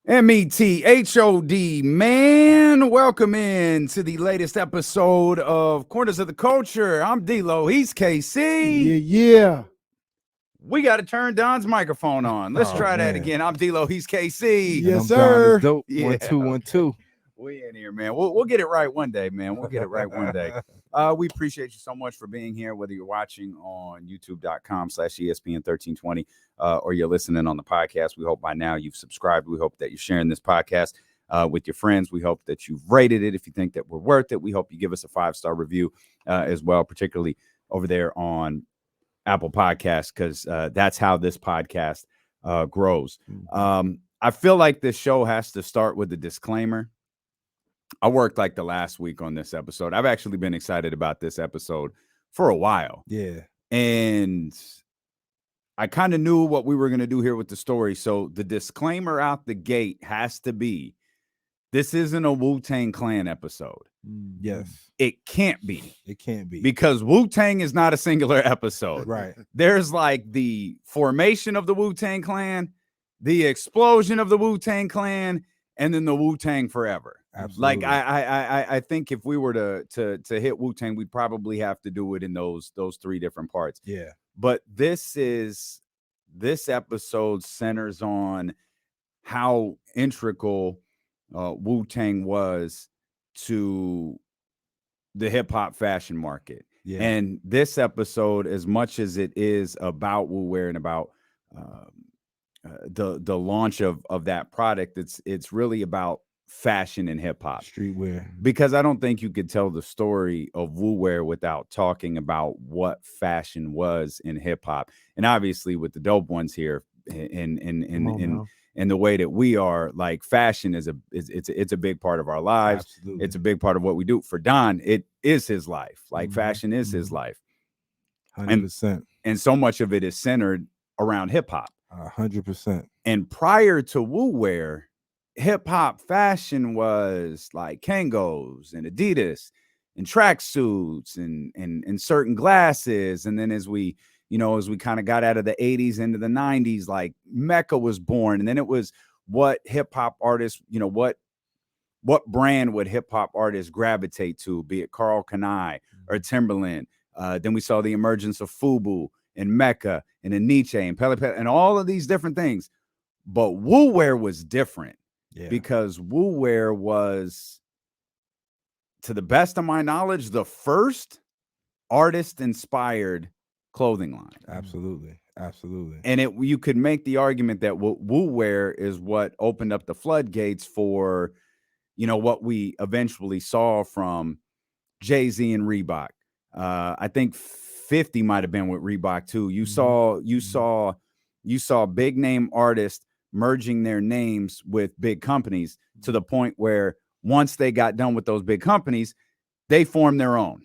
METHOD, man. Welcome in to the latest episode of Corners of the Culture. I'm D-Lo. He's KC. Yeah. We got to turn Don's microphone on. Let's Oh, try that man. again. I'm D-Lo. He's KC. And Yes, I'm Don is sir. dope. Yeah, 1 2 1 2. We in here, man. We'll get it right one day, man. We'll get it right one day. We appreciate you so much for being here, whether you're watching on youtube.com/ESPN1320 or you're listening on the podcast. We hope by now you've subscribed. We hope that you're sharing this podcast with your friends. We hope that you've rated it. If you think that we're worth it, we hope you give us a 5-star review as well, particularly over there on Apple Podcasts, because that's how this podcast grows. I feel like this show has to start with a disclaimer. I worked like the last week on this episode. I've actually been excited about this episode for a while. Yeah. And I kind of knew what we were going to do here with the story. So the disclaimer out the gate has to be, this isn't a Wu Tang Clan episode. Yes. It can't be. It can't be. Because Wu Tang is not a singular episode. Right. There's like the formation of the Wu Tang Clan, the explosion of the Wu Tang Clan, and then the Wu Tang forever. Absolutely. Like I think if we were to hit Wu Tang, we'd probably have to do it in those three different parts. Yeah. But this episode centers on how integral Wu Tang was to the hip hop fashion market. Yeah. And this episode, as much as it is about Wu Wear and about the launch of that product, it's really about fashion and hip hop, Streetwear. because I don't think you could tell the story of Wu Wear without talking about what fashion was in hip hop. And obviously with the dope ones here in the way that we are, like, fashion is it's a big part of our lives. Absolutely. It's a big part of what we do. For Don, it is his life. Like, fashion is his life. 100%. And so much of it is centered around hip hop. 100%. And prior to Wu Wear, hip hop fashion was like Kangos and Adidas and tracksuits and certain glasses. And then as we kind of got out of the 80s into the 90s, like Mecca was born. And then it was what hip hop artists, what brand would hip hop artists gravitate to, be it Karl Kani or Timberland. Then we saw the emergence of FUBU and Mecca and Nietzsche and Pele and all of these different things. But Wu Wear was different. Yeah. Because Wu Wear was, to the best of my knowledge, the first artist-inspired clothing line. Absolutely. Absolutely. And you could make the argument that Wu Wear is what opened up the floodgates for, what we eventually saw from Jay-Z and Reebok. I think 50 might have been with Reebok too. You saw big name artists merging their names with big companies to the point where once they got done with those big companies, they formed their own.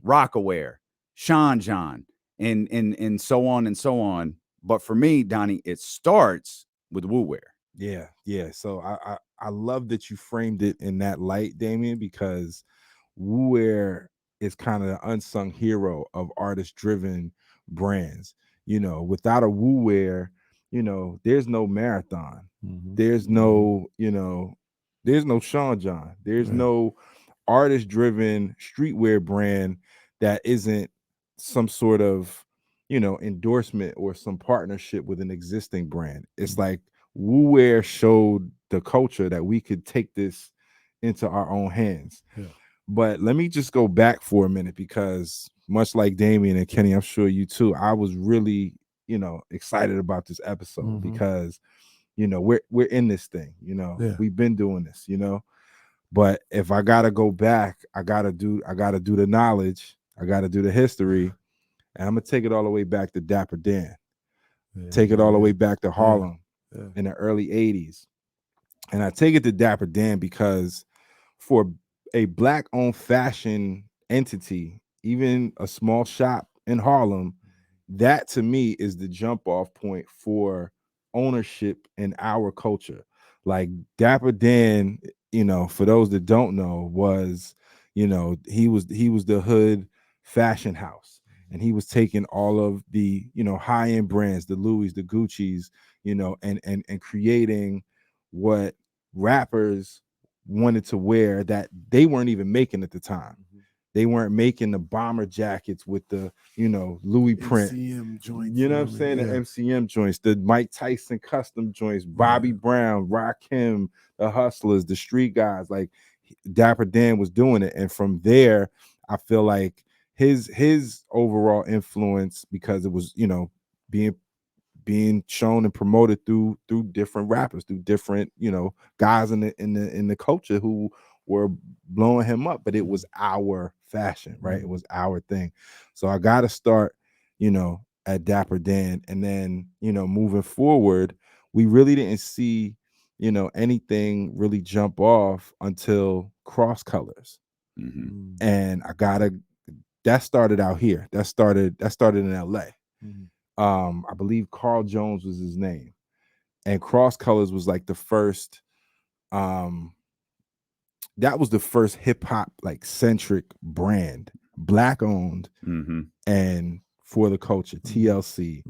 Rockaware, Sean John, and so on and so on. But for me, Donnie, it starts with Wu Wear. Yeah. Yeah. So I love that you framed it in that light, Damien, because Wu Wear is kind of the unsung hero of artist-driven brands. Without a Wu Wear, there's no Marathon. There's no, there's no Sean John. There's no artist-driven streetwear brand that isn't some sort of, endorsement or some partnership with an existing brand. It's like Wu Wear showed the culture that we could take this into our own hands. Yeah. But let me just go back for a minute, because much like Damien and Kenny, I'm sure you too, I was really, excited about this episode because, we're in this thing, we've been doing this, but if I gotta go back, I gotta do the knowledge, I gotta do the history, and I'm gonna take it all the way back to Dapper Dan, take it all the way back to Harlem in the early 80s. And I take it to Dapper Dan because for a Black-owned fashion entity, even a small shop in Harlem, that to me is the jump-off point for ownership in our culture. Like Dapper Dan, for those that don't know, was, he was the hood fashion house, and he was taking all of the, high-end brands, the Louis, the Gucci's, and creating what rappers wanted to wear that they weren't even making at the time. They weren't making the bomber jackets with the, Louis print. MCM joints. You know what I'm saying? The MCM joints, the Mike Tyson custom joints, Bobby Brown, Rakim, the Hustlers, the street guys. Like Dapper Dan was doing it. And from there, I feel like his overall influence, because it was, being shown and promoted through different rappers, through different, guys in the culture who were blowing him up, but it was our fashion, right? It was our thing. So I got to start, at Dapper Dan, and then, moving forward, we really didn't see, anything really jump off until Cross Colors. And that started out here. That started in LA. I believe Carl Jones was his name, and Cross Colors was like the first, that was the first hip hop like centric brand, Black owned, and for the culture. TLC,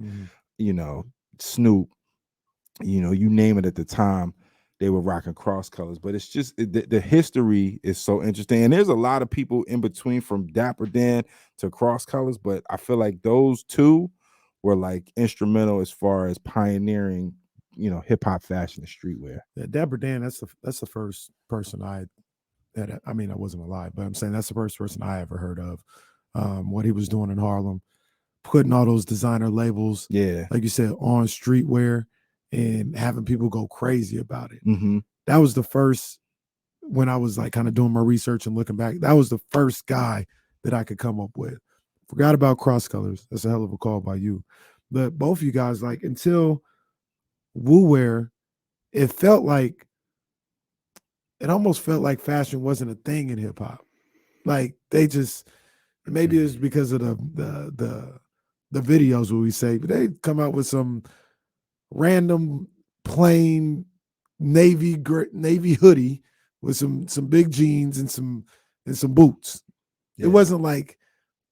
Snoop, you name it. At the time, they were rocking Cross Colors. But it's just the history is so interesting, and there's a lot of people in between from Dapper Dan to Cross Colors. But I feel like those two were like instrumental as far as pioneering, hip hop fashion and streetwear. Dapper Dan, that's the first person I wasn't alive, but I'm saying that's the first person I ever heard of. What he was doing in Harlem, putting all those designer labels, like you said, on streetwear and having people go crazy about it. That was the first, when I was like kind of doing my research and looking back, that was the first guy that I could come up with. Forgot about Cross Colors. That's a hell of a call by you. But both of you guys, like, until Wu Wear, it almost felt like fashion wasn't a thing in hip hop. Like they just, maybe it's because of the videos where we say, but they come out with some random plain navy hoodie with some big jeans and some boots. It wasn't like,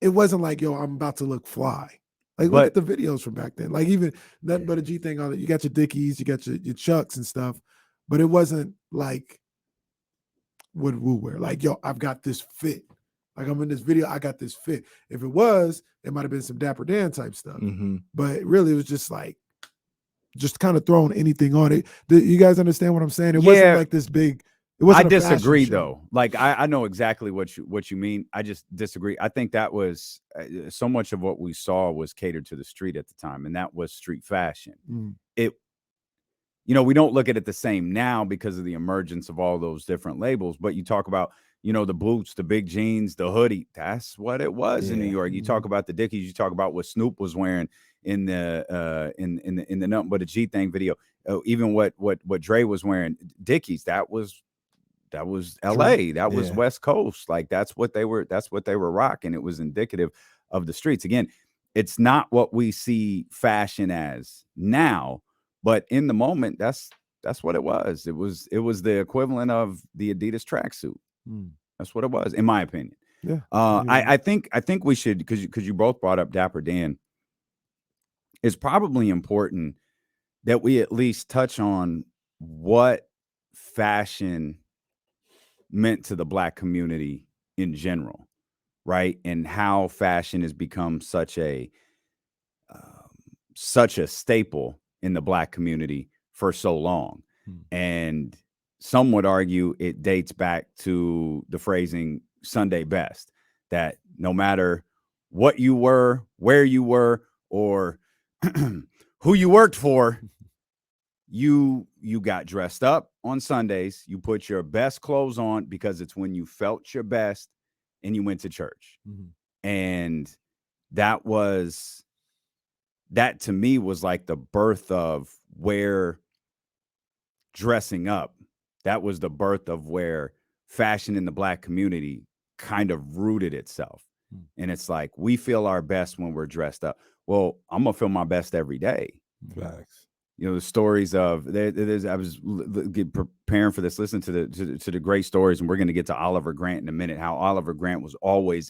yo, I'm about to look fly. Like, look at the videos from back then. Like, even nothing but a G thing on it. You got your Dickies, you got your Chucks and stuff, but it wasn't like what Wu wear. Like, yo, I've got this fit. Like, I'm in this video, I got this fit. If it was, it might have been some Dapper Dan type stuff. But really, it was just like, just kind of throwing anything on it. Do you guys understand what I'm saying? It wasn't like this big. It wasn't. I disagree, though. Like, I know exactly what you mean. I just disagree. I think that was so much of what we saw was catered to the street at the time, and that was street fashion. We don't look at it the same now because of the emergence of all those different labels. But you talk about, the boots, the big jeans, the hoodie. That's what it was in New York. You talk about the Dickies. You talk about what Snoop was wearing in the Nothing But a G Thing video. Even what Dre was wearing, Dickies. That was LA. That was West Coast. Like that's what they were rocking. It was indicative of the streets. Again, it's not what we see fashion as now, but in the moment, that's what it was. It was the equivalent of the Adidas tracksuit. That's what it was, in my opinion. Yeah. I think we should, because you both brought up Dapper Dan. It's probably important that we at least touch on what fashion meant to the Black community in general, right? And how fashion has become such a staple in the Black community for so long. And some would argue it dates back to the phrasing Sunday best, that no matter what you were, where you were, or who you worked for, you got dressed up on Sundays. You put your best clothes on because it's when you felt your best, and you went to church. And that to me was like the birth of where dressing up, that was the birth of where fashion in the Black community kind of rooted itself. And it's like, we feel our best when we're dressed up. Well, I'm gonna feel my best every day. Facts. The stories of I was preparing for this, listening to the great stories, and we're going to get to Oliver Grant in a minute. How Oliver Grant was always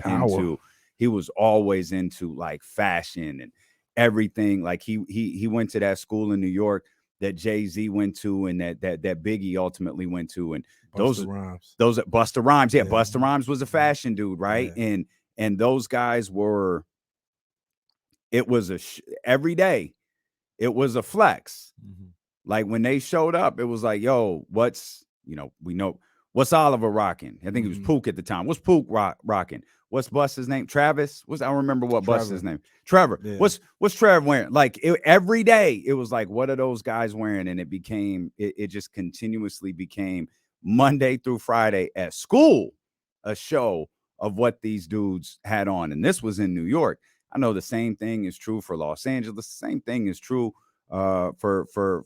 into like fashion and everything. Like he went to that school in New York that Jay-Z went to and that Biggie ultimately went to, and Busta Rhymes. those Busta Rhymes, Yeah. Busta Rhymes was a fashion dude, right? Yeah. And those guys were, it was every day it was a flex. Like when they showed up, it was like, yo, what's, we know what's Oliver rocking. I think it was Pook at the time. What's Pook rocking? What's Busta's name? Travis? I don't remember what Busta's name. Trevor. Yeah. What's Trev wearing? Like every day, it was like, what are those guys wearing? And it just continuously became Monday through Friday at school, a show of what these dudes had on. And this was in New York. I know the same thing is true for Los Angeles. The same thing is true for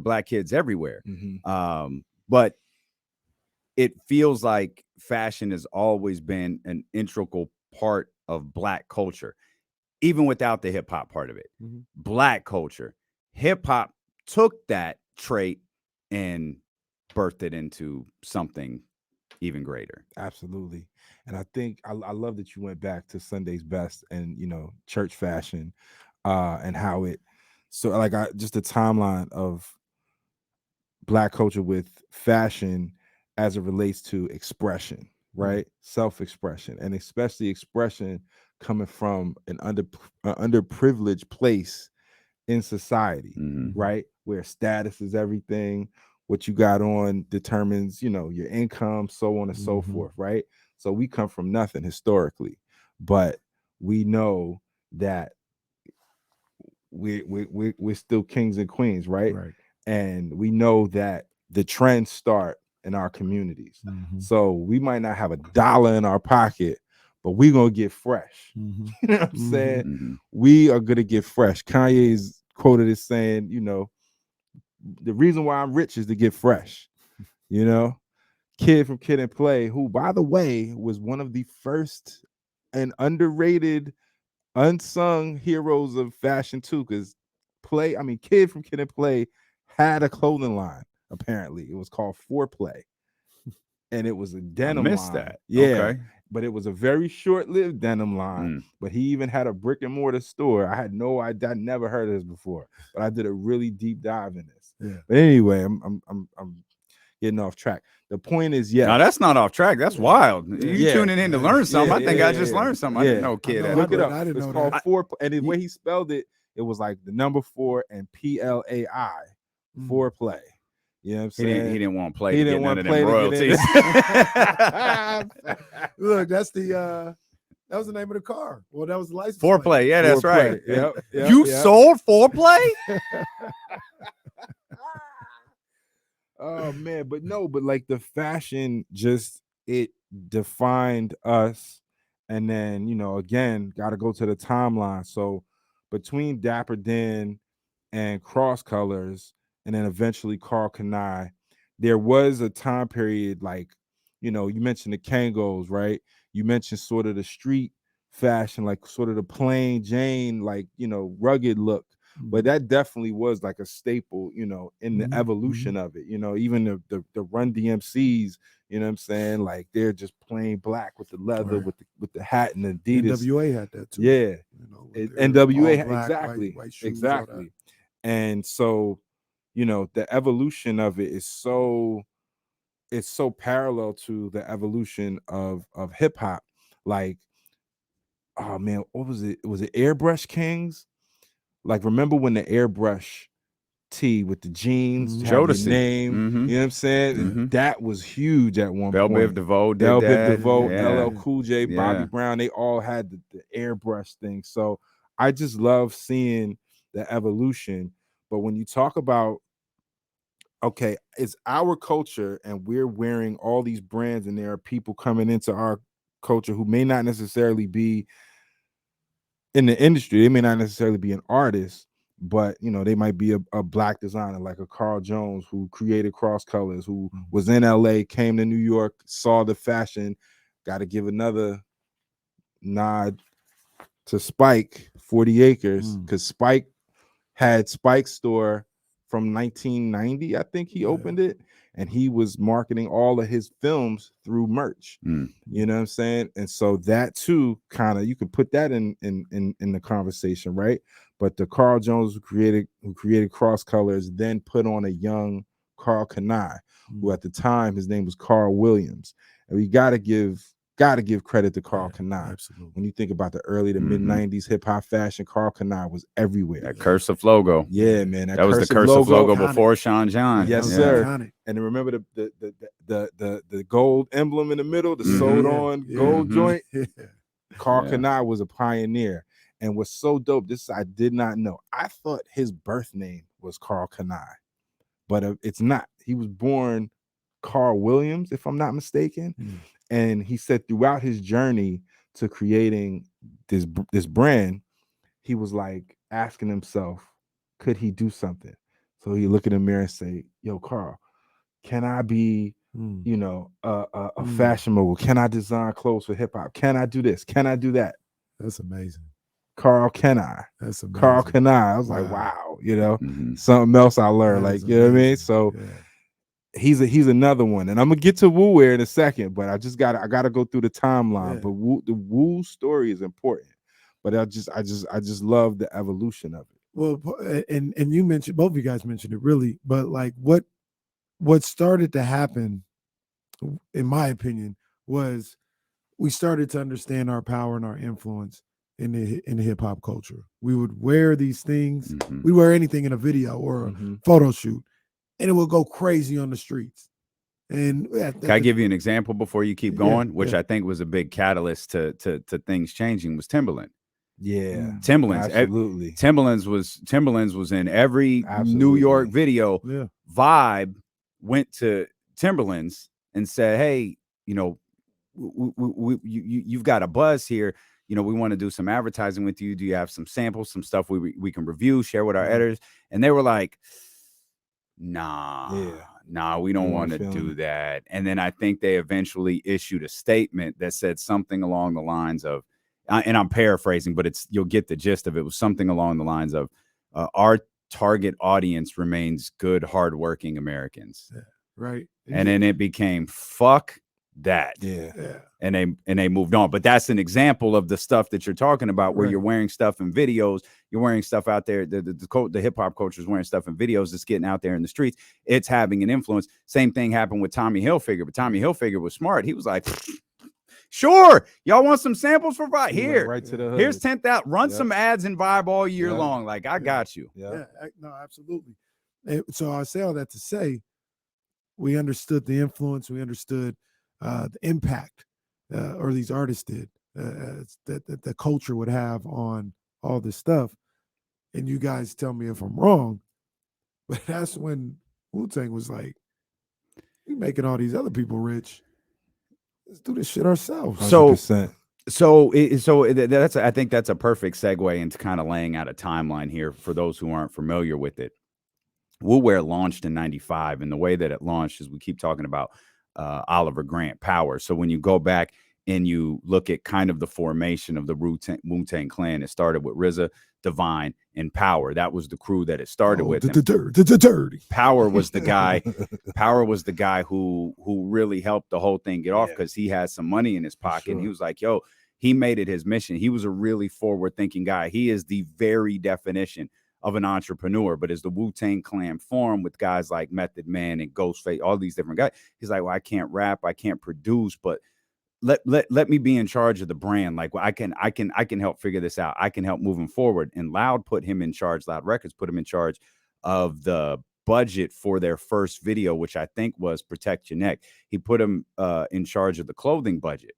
Black kids everywhere. But it feels like fashion has always been an integral part of Black culture, even without the hip hop part of it. Black culture, hip hop took that trait and birthed it into something even greater. Absolutely. And I think I love that you went back to Sunday's Best and church fashion, and how it, so like just the timeline of Black culture with fashion as it relates to expression, right? Self-expression, and especially expression coming from an underprivileged place in society, right? Where status is everything, what you got on determines, your income, so on and so forth, right? So we come from nothing historically, but we know that we're still kings and queens, right? And we know that the trends start in our communities. So we might not have $1 in our pocket, but we're gonna get fresh. You know what I'm saying? We are gonna get fresh. Kanye's quoted as saying, the reason why I'm rich is to get fresh. Kid from Kid and Play, who, by the way, was one of the first and underrated unsung heroes of fashion too, because Kid from Kid and Play had a clothing line. Apparently, it was called Foreplay, and it was a denim line. That. Yeah, okay. But it was a very short-lived denim line. But he even had a brick and mortar store. I had no idea. I never heard of this before, but I did a really deep dive in this. Yeah. But anyway, I'm getting off track. The point is, yes. No, that's not off track. That's wild. You tuning in to learn something. I think I just learned something. I didn't know Kid. Look it up. I didn't it's know called that. Four. And the way he spelled it, it was like the number 4 and PLAI, Foreplay. You know what I'm saying? He didn't want to play. He to didn't get want none to of play them royalties. Look, that's the that was the name of the car. Well, that was the license. Foreplay. Yeah, that's right. Yep. You sold Foreplay? Oh man, but like the fashion it defined us. And then, again, got to go to the timeline. So between Dapper Dan and Cross Colors, and then eventually Karl Kani, there was a time period like, you mentioned the Kangos, right? You mentioned sort of the street fashion, like sort of the plain Jane, like, rugged look. But that definitely was like a staple, in the evolution of it. Even the Run DMCs, you know what I'm saying? Like they're just plain black with the leather, with the hat and Adidas. NWA had that too. Yeah. NWA, black, exactly. white shoes, exactly. And so, the evolution of it is so parallel to the evolution of hip hop. Like, oh man, what was it? Was it Airbrush Kings? Like, remember when the airbrush tee with the jeans, have your name, you know what I'm saying? That was huge at one Bell point. Biv DeVoe did Bell that. Biv DeVoe, Yeah. LL Cool J, Bobby Brown, they all had the airbrush thing. So I just love seeing the evolution. But when you talk about, okay, it's our culture and we're wearing all these brands, and there are people coming into our culture who may not necessarily be in the industry, they may not necessarily be an artist, but they might be a black designer, like a Carl Jones who created Cross Colors, who was in LA, came to New York, saw the fashion. Got to give another nod to Spike 40 Acres, because Spike had Spike's store from 1990, I think he opened it, and he was marketing all of his films through merch. You know what I'm saying? And so that too, kind of, you could put that in the conversation, right? But the Carl Jones who created Cross Colors then put on a young Karl Kani, who at the time his name was Carl Williams. And we gotta give credit to Karl Kani. Absolutely. When you think about the early to mid 90s hip hop fashion, Karl Kani was everywhere. That cursive logo. Yeah, man. That was the cursive logo before Sean John. Yes, sir. Iconic. And then remember the gold emblem in the middle, the sewed on gold joint. Karl Kani was a pioneer. And what's so dope, this I did not know. I thought his birth name was Karl Kani, but it's not. He was born Carl Williams, if I'm not mistaken. And he said throughout his journey to creating this brand, he was like asking himself, could he do something? So he look in the mirror and say, yo, Carl, can I be, you know, a fashion mogul? Can I design clothes for hip hop? Can I do this? Can I do that? That's amazing. Karl Kani. That's amazing. Karl Kani. I was like, wow, you know, something else I learned. Like, you know what I mean? So he's another one. And I'm gonna get to Wu Wear in a second, but I gotta go through the timeline. But the Wu story is important. But I just love the evolution of it. Well, and you mentioned, both of you guys mentioned it really, but like what started to happen, in my opinion, was we started to understand our power and our influence in the hip hop culture. We would wear these things. We wear anything in a video or a photo shoot, and it would go crazy on the streets. And can I give you an example before you keep going? Which I think was a big catalyst to things changing was Timberland. Yeah, Timberlands. Absolutely. Timberlands was in every New York video. Vibe went to Timberlands and said, "Hey, you know, you've got a buzz here. You know, we want to do some advertising with you. Do you have some samples, some stuff we can review, share with our editors?" And they were like, nah, we don't want to do that. And then I think they eventually issued a statement that said something along the lines of, and I'm paraphrasing, but you'll get the gist of it. It was something along the lines of, our target audience remains good, hardworking Americans. Right. And then it became fuck that. And they moved on. But that's an example of the stuff that you're talking about, where you're wearing stuff in videos, you're wearing stuff out there. The hip hop culture is wearing stuff in videos that's getting out there in the streets. It's having an influence. Same thing happened with Tommy Hilfiger, but Tommy Hilfiger was smart. He was like, sure, y'all want some samples for Vibe? Here, right to the hood. Here's 10,000. Run some ads in Vibe all year long. Like, I got you. No, absolutely. And so I say all that to say, we understood the influence. We understood the impact, or these artists did, that the culture would have on all this stuff. And you guys tell me if I'm wrong, but that's when Wu Tang was like, "We making all these other people rich. Let's do this shit ourselves." 100%. I think that's a perfect segue into kind of laying out a timeline here for those who aren't familiar with it. Wu Wear launched in '95, and the way that it launched is we keep talking about Oliver Grant Power. So when you go back and you look at kind of the formation of the Wu Tang Clan, it started with RZA, Divine, and Power. That was the crew that it started with. Dirty. Power was the guy. Power was the guy who really helped the whole thing get off, because he had some money in his pocket. And he was like, yo, he made it his mission. He was a really forward-thinking guy. He is the very definition of an entrepreneur. But as the Wu Tang Clan formed with guys like Method Man and Ghostface, all these different guys, he's like, well, I can't rap, I can't produce, but let me be in charge of the brand. Like, well, I can help figure this out. I can help moving forward. And Loud put him in charge. Loud Records put him in charge of the budget for their first video, which I think was Protect Your Neck. He put him in charge of the clothing budget.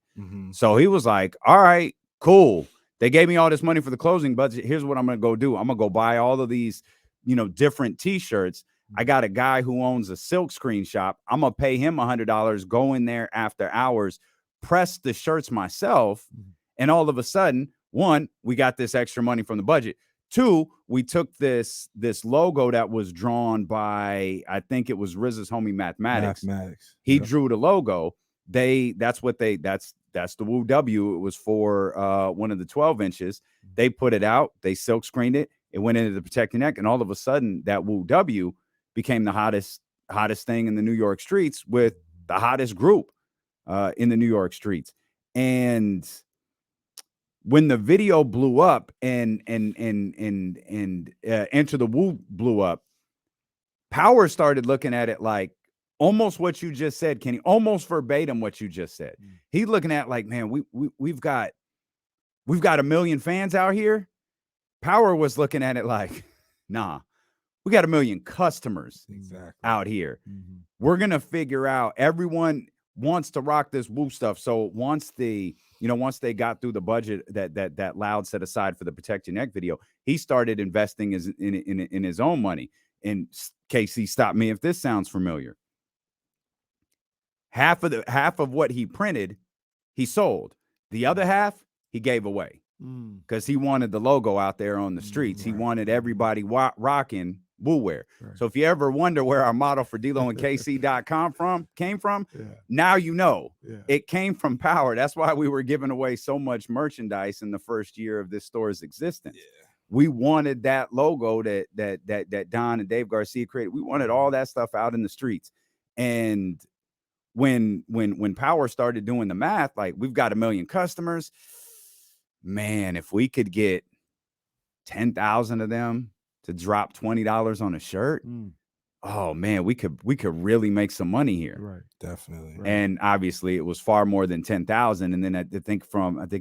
So he was like, all right, cool. They gave me all this money for the closing budget. Here's what I'm going to go do. I'm going to go buy all of these, different T-shirts. I got a guy who owns a silk screen shop. I'm going to pay him $100, go in there after hours, press the shirts myself. And all of a sudden, one, we got this extra money from the budget. Two, we took this logo that was drawn by, I think it was RZA's homie Mathematics. He drew the logo. That's the Wu W. It was for one of the 12 inches. They put it out. They silk screened it. It went into the Protect Your Neck. And all of a sudden, that Wu W became the hottest thing in the New York streets, with the hottest group in the New York streets. And when the video blew up and Enter the Wu blew up, Power started looking at it like almost what you just said, Kenny, almost verbatim what you just said. He's looking at like, man, we've got 1 million fans out here. Power was looking at it like, nah, we got 1 million customers out here. We're gonna figure out. Everyone wants to rock this Wu stuff. So once they got through the budget that Loud set aside for the Protect Your Neck video, he started investing in his own money. And KC, stop me if this sounds familiar. Half of what he printed, he sold. The other half, he gave away because he wanted the logo out there on the streets. He wanted everybody rocking Wu wear. So if you ever wonder where our model for DLoandKC.com came from, now you know. It came from Power. That's why we were giving away so much merchandise in the first year of this store's existence. We wanted that logo that Don and Dave Garcia created. We wanted all that stuff out in the streets. And when Power started doing the math, like we've got 1 million customers, man, if we could get 10,000 of them to drop $20 on a shirt, oh man, we could really make some money here. Definitely. And obviously it was far more than 10,000. And then I think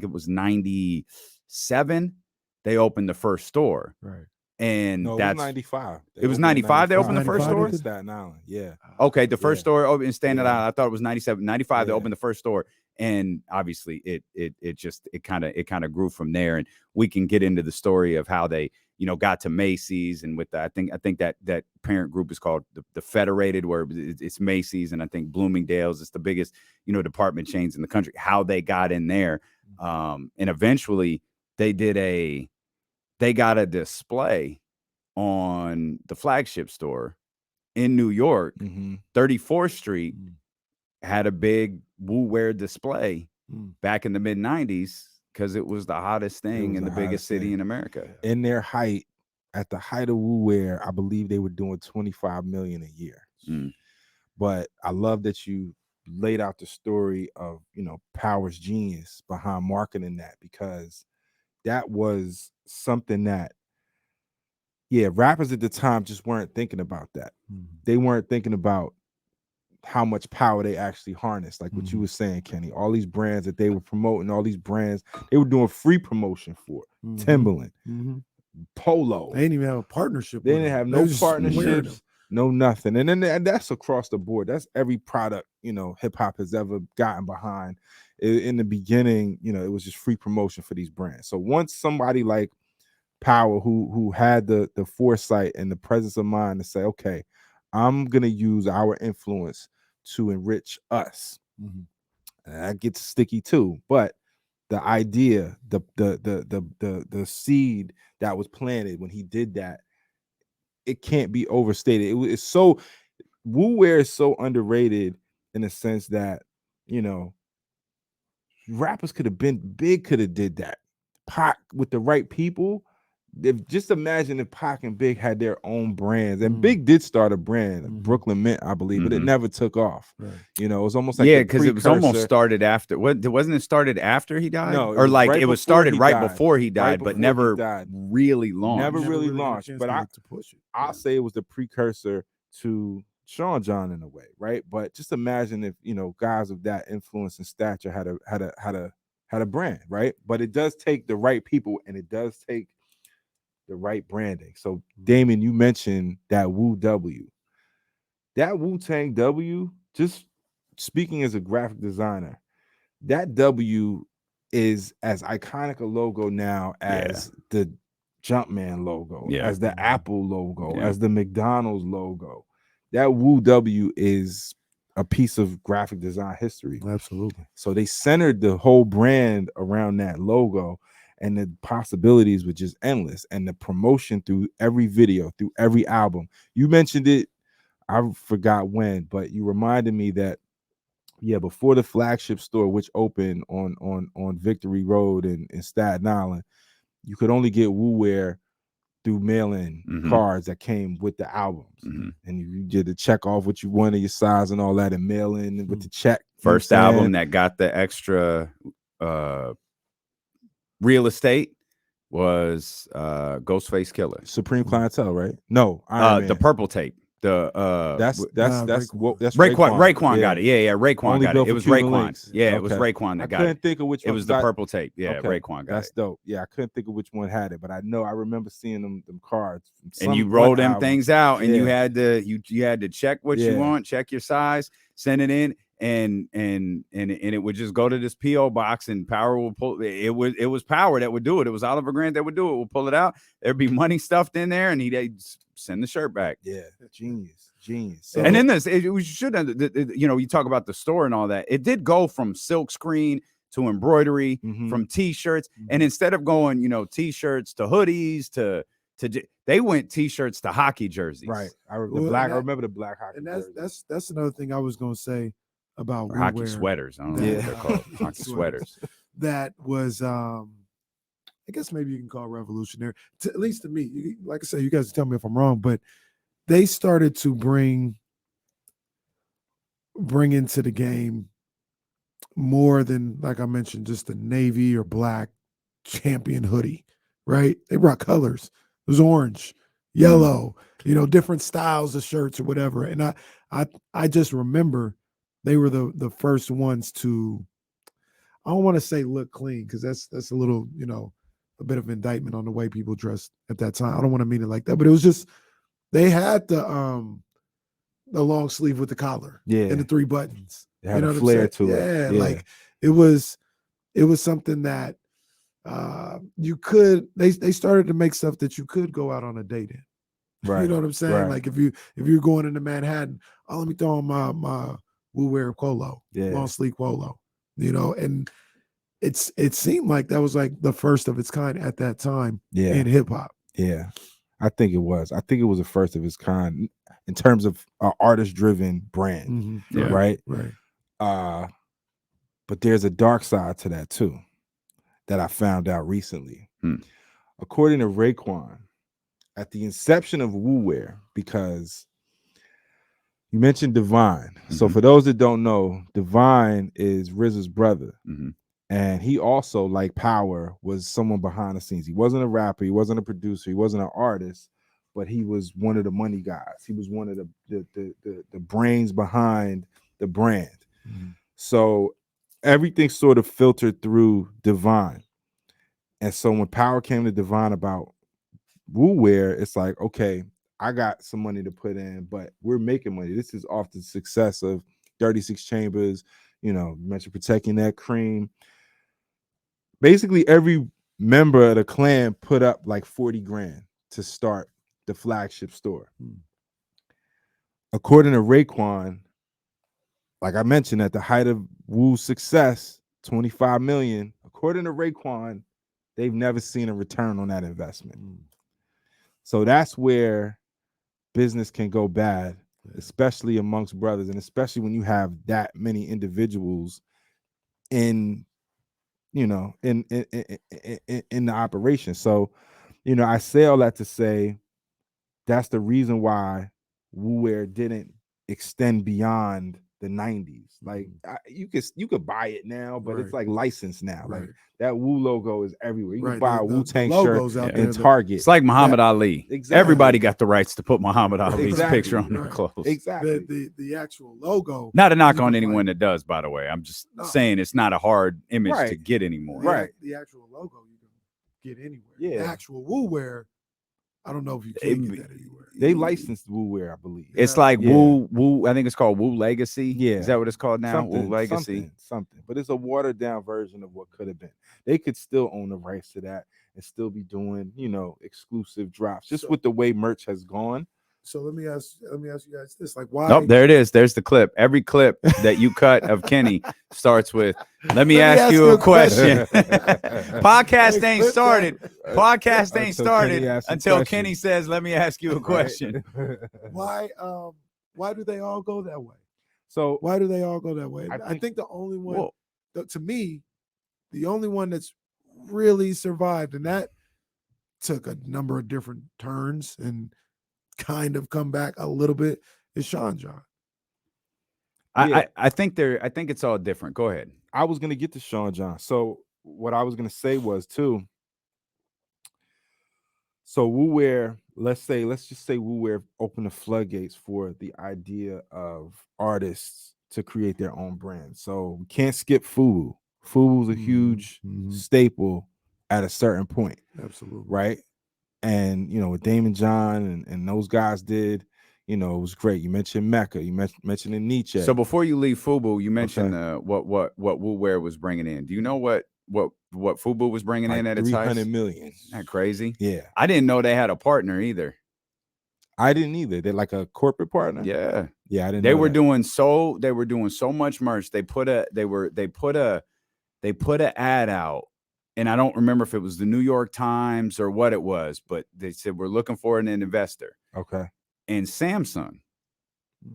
it was 97, they opened the first store. And no, that's it was 95. It was 95. They opened the first store in Staten Island. Okay, the first store opened in Staten Island. I thought it was 97. 95. They opened the first store, and obviously it kind of grew from there. And we can get into the story of how they got to Macy's, and with I think that parent group is called the Federated, where it's Macy's, and I think Bloomingdale's. It's the biggest department chains in the country. How they got in there, and eventually they got a display on the flagship store in New York, 34th Street, had a big Wu wear display back in the mid 90s because it was the hottest thing in the biggest city in America. In their height, at the height of Wu wear, I believe they were doing 25 million a year. But I love that you laid out the story of Power's genius behind marketing that, because that was something that rappers at the time just weren't thinking about that. They weren't thinking about how much power they actually harnessed, like what you were saying, Kenny. All these brands that they were promoting, all these brands they were doing free promotion for. Timberland, Polo. They didn't even have a partnership. They didn't have no partnerships, no nothing. And that's across the board. That's every product hip hop has ever gotten behind. In the beginning, it was just free promotion for these brands. So once somebody like Power, who had the foresight and the presence of mind to say, okay, I'm gonna use our influence to enrich us. And that gets sticky too. But the idea, the seed that was planted when he did that, it can't be overstated. It's so Wu wear is so underrated in the sense that rappers could have been big, could have did that. Pac with the right people. Just imagine if Pac and Big had their own brands, and Big did start a brand, Brooklyn Mint, I believe, but it never took off. It was almost like because it was almost started after. Wasn't it started after he died? No, or like it was started right before he died, right but before never really launched. Never really launched. But I'll say it was the precursor to Sean John in a way, right? But just imagine if guys of that influence and stature had a brand, right? But it does take the right people, and it does take the right branding. So Damon, you mentioned that Wu W, that Wu Tang W. Just speaking as a graphic designer, that W is as iconic a logo now as the Jumpman logo, as the Apple logo, as the McDonald's logo. That Wu W is a piece of graphic design history. Absolutely. So they centered the whole brand around that logo, and the possibilities were just endless. And the promotion through every video, through every album. You mentioned it, I forgot when, but you reminded me that before the flagship store, which opened on Victory Road in Staten Island, you could only get Wu wear through mail-in cards that came with the albums. And you did to check off what you wanted, your size and all that, and mail in with the check. First album that got the extra real estate was Ghostface Killer. Supreme Clientele, right? No, Iron Man. The purple tape. That's Raekwon. Raekwon got it. Yeah, Raekwon Only got built it. It for was Cuban Raekwon. links. Yeah, Okay. it was Raekwon that got it. I couldn't think of which one. It was the purple tape. Yeah, Raekwon got That's it. dope. Yeah, I couldn't think of which one had it, but I remember seeing them cards. And you roll them things out, and you had to check what you want, check your size, send it in, and it would just go to this PO box, and Power will pull it. It was Power that would do it. It was Oliver Grant that would do it. We'll pull it out. There'd be money stuffed in there, and he'd send the shirt back. Yeah, genius. So, and then we should, you talk about the store and all that. It did go from silk screen to embroidery, from T-shirts, and instead of going, T-shirts to hoodies to they went T-shirts to hockey jerseys. Right. I remember the black hockey. And that's another thing I was gonna say about hockey sweaters. I don't know what they're called. Hockey sweaters. That was I guess maybe you can call it revolutionary. At least to me. Like I said, you guys tell me if I'm wrong, but they started to bring into the game more than, like I mentioned, just the navy or black champion hoodie, right? They brought colors. It was orange, yellow, different styles of shirts or whatever. And I just remember they were the first ones to, I don't want to say look clean, because that's a little, a bit of indictment on the way people dressed at that time. I don't want to mean it like that, but it was just, they had the long sleeve with the collar, and the 3 buttons. They had a flair to it. Yeah, like it was something that you could. They started to make stuff that you could go out on a date in. Right. You know what I'm saying? Right. Like if you're going into Manhattan, let me throw on my Wu wear polo, long sleeve polo. And it seemed like that was like the first of its kind at that time in hip hop. Yeah. I think it was. I think it was the first of its kind in terms of an artist-driven brand, right? Right. But there's a dark side to that too, that I found out recently. According to Raekwon, at the inception of Wu Wear, because you mentioned Divine. So for those that don't know, Divine is RZA's brother. And he also, like Power, was someone behind the scenes. He wasn't a rapper. He wasn't a producer. He wasn't an artist, but he was one of the money guys. He was one of the brains behind the brand. So everything sort of filtered through Divine. And so when Power came to Divine about Wu Wear, it's like, okay, I got some money to put in, but we're making money. This is off the success of 36 Chambers, you mentioned Protecting That Cream. Basically, every member of the clan put up like 40 grand to start the flagship store. According to Raekwon, like I mentioned, at the height of Wu's success, 25 million. According to Raekwon, they've never seen a return on that investment. So that's where business can go bad, especially amongst brothers, and especially when you have that many individuals in the operation. So, I say all that to say that's the reason why Wu Wear didn't extend beyond the 90s. Like you could buy it now, but it's like licensed now. Like that Wu logo is everywhere. You can buy a Wu Tang shirt in Target. It's like Muhammad Ali. Exactly. Everybody got the rights to put Muhammad Ali's picture on their clothes. Exactly. The actual logo. Not a knock on anyone that does, by the way. I'm just saying it's not a hard image to get anymore. Right. The actual logo you can get anywhere. Yeah. The actual Wu Wear, I don't know if you can get that anywhere. They licensed Wu Wear, I believe. It's like Wu. I think it's called Wu Legacy. Yeah, is that what it's called now? Wu Legacy. Something. But it's a watered down version of what could have been. They could still own the rights to that and still be doing, exclusive drops. Just with the way merch has gone. So let me ask you guys this: like, why? Nope, there it is. There's the clip. Every clip that you cut of Kenny starts with, "Let me ask you a question." Podcast ain't started. Podcast ain't started until Kenny says, "Let me ask you a question." Why do they all go that way? So why do they all go that way? I think the only one, to me, the only one that's really survived, and that took a number of different turns and kind of come back a little bit, is Sean John. I think it's all different. Go ahead. I was gonna get to Sean John. So what I was gonna say was too. So Wu Wear, let's just say Wu Wear opened the floodgates for the idea of artists to create their own brand. So we can't skip FUBU. FUBU's a huge staple at a certain point, Absolutely. right? And what Damon John and those guys did, it was great. You mentioned Mecca, you mentioned Nietzsche. So before you leave FUBU, you mentioned what Wu Wear was bringing in. Do you know what FUBU was bringing in at its height? 300 million. Isn't that crazy? Yeah, I didn't know they had a partner either. I didn't either. They're like a corporate partner. Yeah, I didn't. They were doing so much merch. They put a ad out, and I don't remember if it was the New York Times or what it was, but they said we're looking for an investor. Okay. And Samsung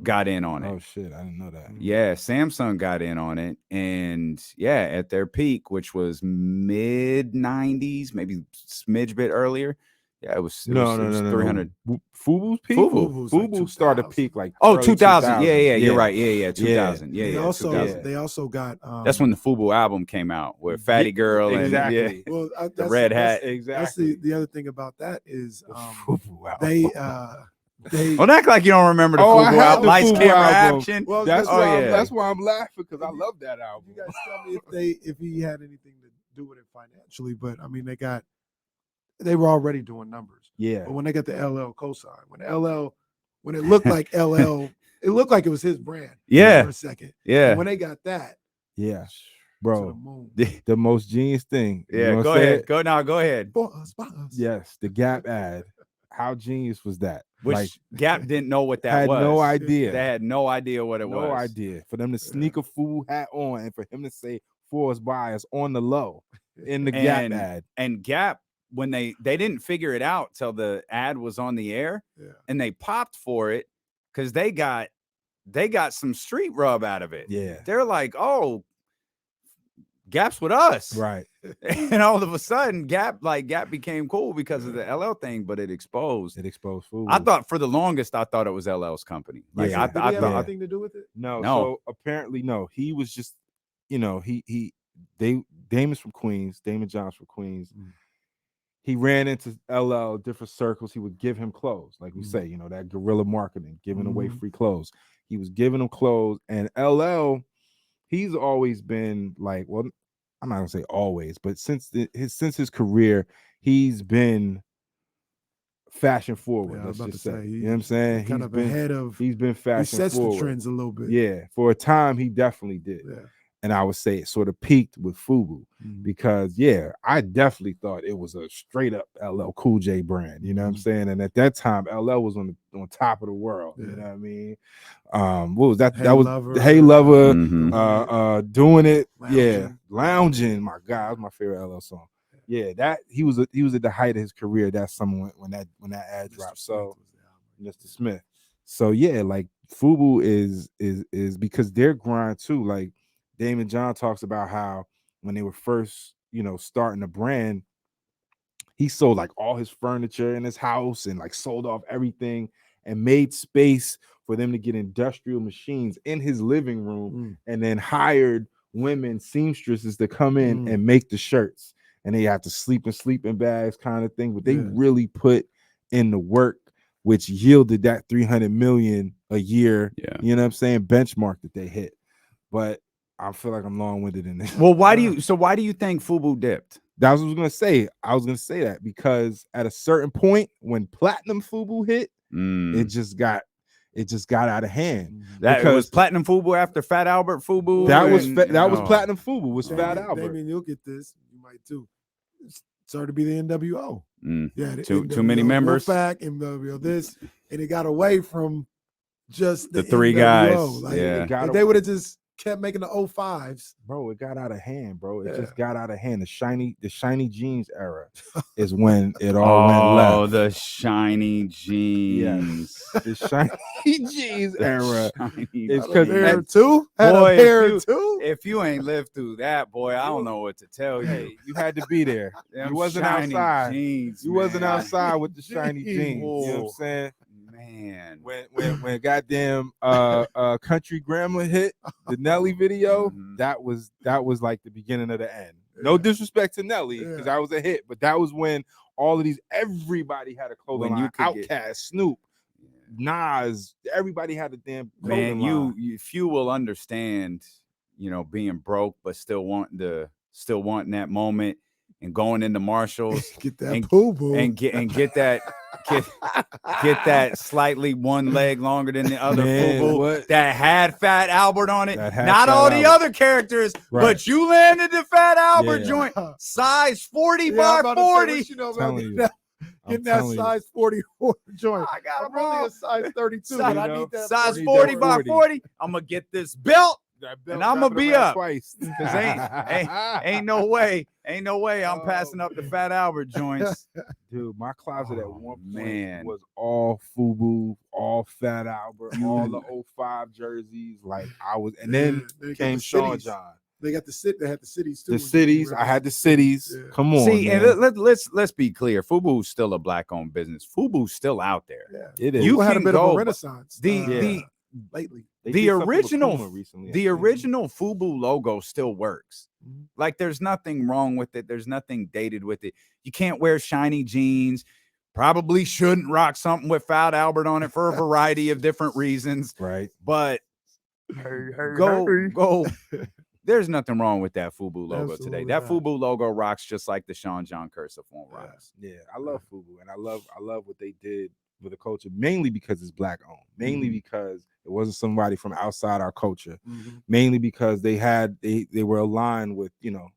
got in on it. Oh shit, I didn't know that. Yeah, Samsung got in on it, and at their peak, which was mid 90s, maybe smidge bit earlier. Yeah, it was 300. FUBU's peak. FUBU Like started peak like 2000. Yeah, you're right. Yeah, 2000. They Yeah, also 2000. they also got That's when the FUBU album came out with Fatty Girl exactly. and well, the red hat. Exactly. That's the other thing about that is FUBU album. they Don't act like you don't remember the FUBU album. Lights, camera, action. Well, that's why I'm laughing, because I love that album. You guys tell me if he had anything to do with it financially, but I mean they were already doing numbers. Yeah. But when they got the LL cosign, when it looked like LL, it looked like it was his brand. Yeah. For a second. Yeah. And when they got that. Yeah. To Bro. the moon. The most genius thing. Yeah. Go ahead. Go ahead. Boss. Yes. The Gap ad. How genius was that? Which Gap didn't know what that was. Had no idea. They had no idea what it was. No idea. For them to sneak a FUBU hat on and for him to say for us buyers on the low in the Gap ad. And Gap, when they didn't figure it out till the ad was on the air, and they popped for it because they got some street rub out of it. Yeah. They're like, oh, Gap's with us. Right. And all of a sudden, Gap became cool because of the LL thing, but it exposed FUBU. I thought for the longest, I thought it was LL's company. Like I thought anything to do with it? No. So apparently, no. He was just, Damon's from Queens, Damon John's from Queens. He ran into LL different circles. He would give him clothes, like we say, that guerrilla marketing, giving away free clothes. He was giving him clothes, and LL, he's always been like, well, I'm not gonna say always, but since his career, he's been fashion forward. Let's just say, you know what I'm saying? He's been fashion he sets forward. The trends a little bit. Yeah, for a time he definitely did. Yeah. And I would say it sort of peaked with FUBU because I definitely thought it was a straight up LL Cool J brand. You know what I'm saying? And at that time, LL was on top of the world. You know what I mean? What was that? That was Hey Lover, Doing It. Lounging. My God, that was my favorite LL song. Yeah, that he was at the height of his career that summer when that ad dropped. So Mr. Smith. So yeah, like FUBU is because their grind too, like. Damon John talks about how when they were first, starting the brand, he sold like all his furniture in his house and like sold off everything and made space for them to get industrial machines in his living room and then hired women seamstresses to come in and make the shirts. And they have to sleep in sleeping bags kind of thing. But they really put in the work, which yielded that 300 million a year, you know what I'm saying, benchmark that they hit. But I feel like I'm long-winded in this. Well, why do you think FUBU dipped? That was what I was gonna say. I was gonna say that because at a certain point when platinum FUBU hit, it just got out of hand. That it was platinum FUBU after Fat Albert FUBU. That was platinum FUBU. Was Fat Albert? Damien, you'll get this. You might too. It started to be the NWO. Yeah, too many members. Back NWO this, and it got away from just the three guys. Like, if they would have just kept making the 05s, bro, it got out of hand, bro. It just got out of hand. The shiny jeans era is when it all went left. Oh, the shiny jeans. Yes. The shiny jeans era. It's because hair too. If you ain't lived through that, boy, I don't know what to tell you. Hey, you had to be there. You wasn't outside. You wasn't outside with the shiny jeans. You know what I'm saying? Man, when goddamn Country Grandma hit the Nelly video, that was like the beginning of the end. No disrespect to Nelly, because I was a hit, but that was when all of these, everybody had a clothing line. Outkast, Snoop, Nas, everybody had a damn clothing line. You few will understand, you know, being broke but still wanting that moment and going into Marshalls, get that FUBU and get that slightly one leg longer than the other FUBU that had Fat Albert on it. Not all the other characters, but you landed the Fat Albert joint, size 40 by 40. Getting that size 44 joint. I'm only a size 32. But I need that size 40 by 40. I'm gonna get this belt. And I'm gonna be up twice. Cause ain't no way I'm passing up the Fat Albert joints. Dude, my closet at one point was all FUBU, all Fat Albert, all the 05 jerseys. Like I was, and then came Sean John. They got they had the cities too. The cities, I had the cities. Yeah. Come on. See, man. And let's be clear. FUBU's still a black-owned business. FUBU's still out there. Yeah. It is. You had a bit of a renaissance lately. The original FUBU logo still works. Mm-hmm. Like there's nothing wrong with it. There's nothing dated with it. You can't wear shiny jeans. Probably shouldn't rock something with Fat Albert on it for a variety of different reasons. Right. But go. There's nothing wrong with that FUBU logo today. That FUBU logo rocks just like the Sean John cursive font rocks. Yeah, I love FUBU, and I love what they did with the culture, mainly because it's black owned, mainly because it wasn't somebody from outside our culture, mainly because they were aligned with, you know,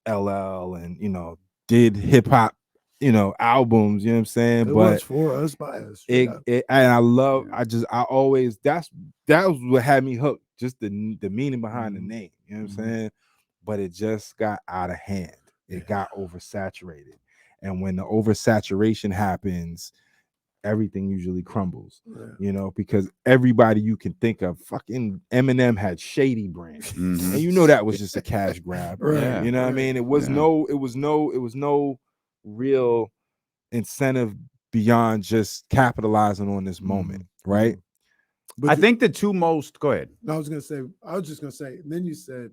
LL and, you know, did hip hop, you know, albums, you know what I'm saying? It was for us, by us. And I love, that was what had me hooked, just the meaning behind the name, you know what I'm saying? But it just got out of hand. It got oversaturated. And when the oversaturation happens, everything usually crumbles, you know, because everybody you can think of, fucking Eminem had Shady Brand, and you know that was just a cash grab, you know what I mean? It was no real incentive beyond just capitalizing on this moment, right? But I think the two most. Go ahead. I was just gonna say. And then you said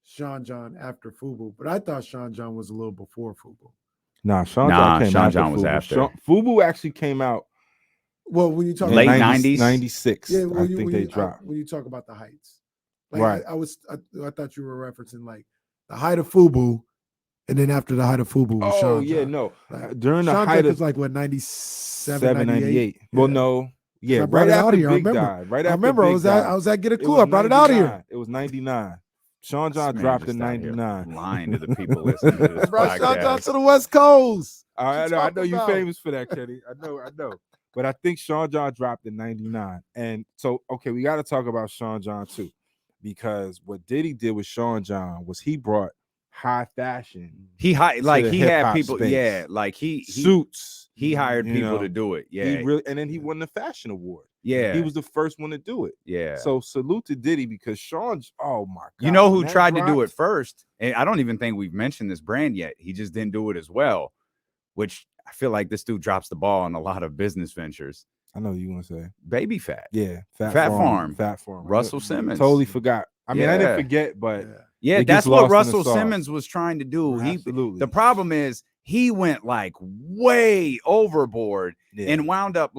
Sean John after FUBU, but I thought Sean John was a little before FUBU. Nah, Sean John was after. FUBU actually came out. Well, when you talk late 90s, 96, I think they dropped. When you talk about the heights, like I thought you were referencing like the height of FUBU, and then after the height of FUBU was Sean John. No, like, during the Sean height of like what 97, 98. Well, no, right after Big died. Right after I remember I was at Get It Cool. I brought it out here. It was 99. Sean John dropped in 99. Lying to the people listening to this podcast. Sean John to the West Coast. I know you're famous for that, Kenny. I know. But I think Sean John dropped in 99. And so, okay, we got to talk about Sean John too, because what Diddy did with Sean John was he brought high fashion. He had people, space. like he suits. He hired people to do it. Yeah, and then he won the fashion award. Yeah, he was the first one to do it. Yeah. So salute to Diddy, because Sean's, oh my God. You know who tried to do it first? And I don't even think we've mentioned this brand yet. He just didn't do it as well, which I feel like this dude drops the ball on a lot of business ventures. I know you want to say Baby Fat. Yeah, Fat Farm. Russell Simmons. Totally forgot. I mean, I didn't forget, but that's what Russell Simmons was trying to do. Absolutely. The problem is he went like way overboard and wound up